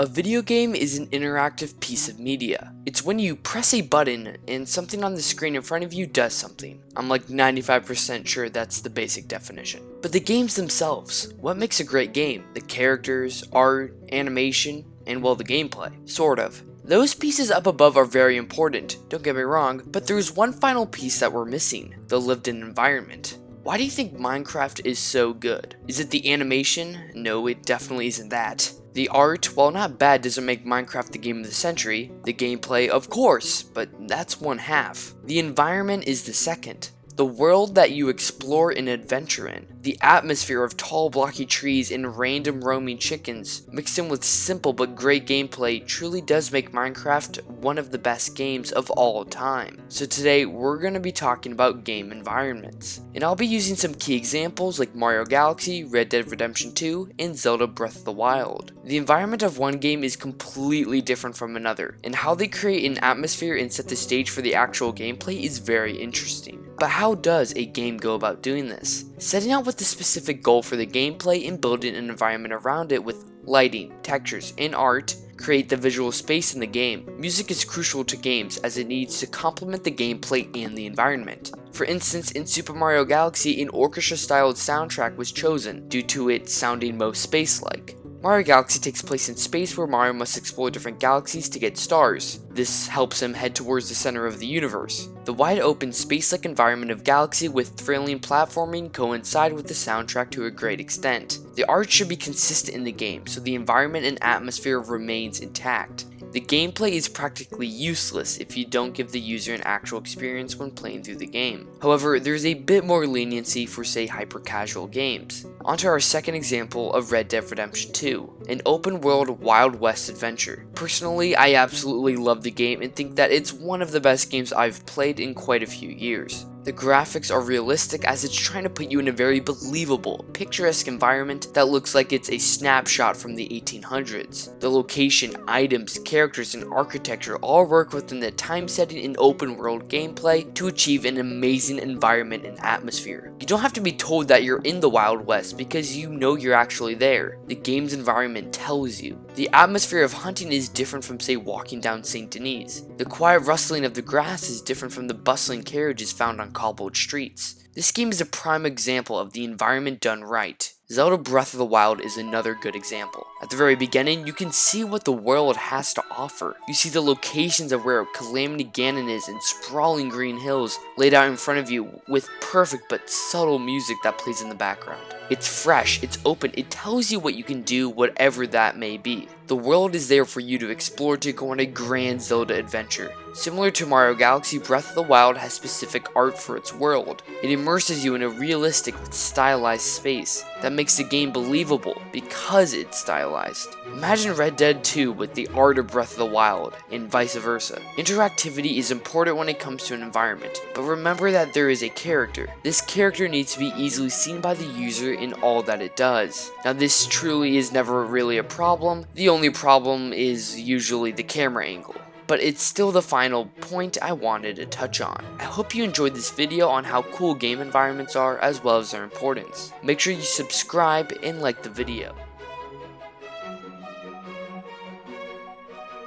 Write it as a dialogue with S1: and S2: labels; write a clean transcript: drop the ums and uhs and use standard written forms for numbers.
S1: A video game is an interactive piece of media. It's when you press a button and something on the screen in front of you does something. I'm like 95% sure that's the basic definition. But the games themselves, what makes a great game? The characters, art, animation, and well, the gameplay. Sort of. Those pieces up above are very important, don't get me wrong, but there's one final piece that we're missing, the lived-in environment. Why do you think Minecraft is so good? Is it the animation? No, it definitely isn't that. The art, while not bad, doesn't make Minecraft the game of the century. The gameplay, of course, but that's one half. The environment is the second. The world that you explore and adventure in. The atmosphere of tall blocky trees and random roaming chickens, mixed in with simple but great gameplay, truly does make Minecraft one of the best games of all time. So today we're going to be talking about game environments. And I'll be using some key examples like Mario Galaxy, Red Dead Redemption 2, and Zelda Breath of the Wild. The environment of one game is completely different from another, and how they create an atmosphere and set the stage for the actual gameplay is very interesting. But how does a game go about doing this? Setting out with the specific goal for the gameplay and building an environment around it with lighting, textures, and art create the visual space in the game. Music is crucial to games as it needs to complement the gameplay and the environment. For instance, in Super Mario Galaxy, an orchestra-styled soundtrack was chosen due to it sounding most space-like. Mario Galaxy takes place in space where Mario must explore different galaxies to get stars. This helps him head towards the center of the universe. The wide open space-like environment of Galaxy with thrilling platforming coincide with the soundtrack to a great extent. The art should be consistent in the game so the environment and atmosphere remains intact. The gameplay is practically useless if you don't give the user an actual experience when playing through the game. However, there's a bit more leniency for say hyper-casual games. Onto our second example of Red Dead Redemption 2, an open-world Wild West adventure. Personally, I absolutely love the game and think that it's one of the best games I've played in quite a few years. The graphics are realistic as it's trying to put you in a very believable, picturesque environment that looks like it's a snapshot from the 1800s. The location, items, characters, and architecture all work within the time setting and open world gameplay to achieve an amazing environment and atmosphere. You don't have to be told that you're in the Wild West because you know you're actually there. The game's environment tells you. The atmosphere of hunting is different from say walking down St. Denis. The quiet rustling of the grass is different from the bustling carriages found on cobbled streets. This game is a prime example of the environment done right. Zelda Breath of the Wild is another good example. At the very beginning, you can see what the world has to offer. You see the locations of where Calamity Ganon is and sprawling green hills laid out in front of you with perfect but subtle music that plays in the background. It's fresh, it's open, it tells you what you can do, whatever that may be. The world is there for you to explore to go on a grand Zelda adventure. Similar to Mario Galaxy, Breath of the Wild has specific art for its world. It immerses you in a realistic but stylized space that makes the game believable because it's stylized. Imagine Red Dead 2 with the art of Breath of the Wild, and vice versa. Interactivity is important when it comes to an environment, but remember that there is a character. This character needs to be easily seen by the user in all that it does. Now this truly is never really a problem. The only problem is usually the camera angle. But it's still the final point I wanted to touch on. I hope you enjoyed this video on how cool game environments are as well as their importance. Make sure you subscribe and like the video.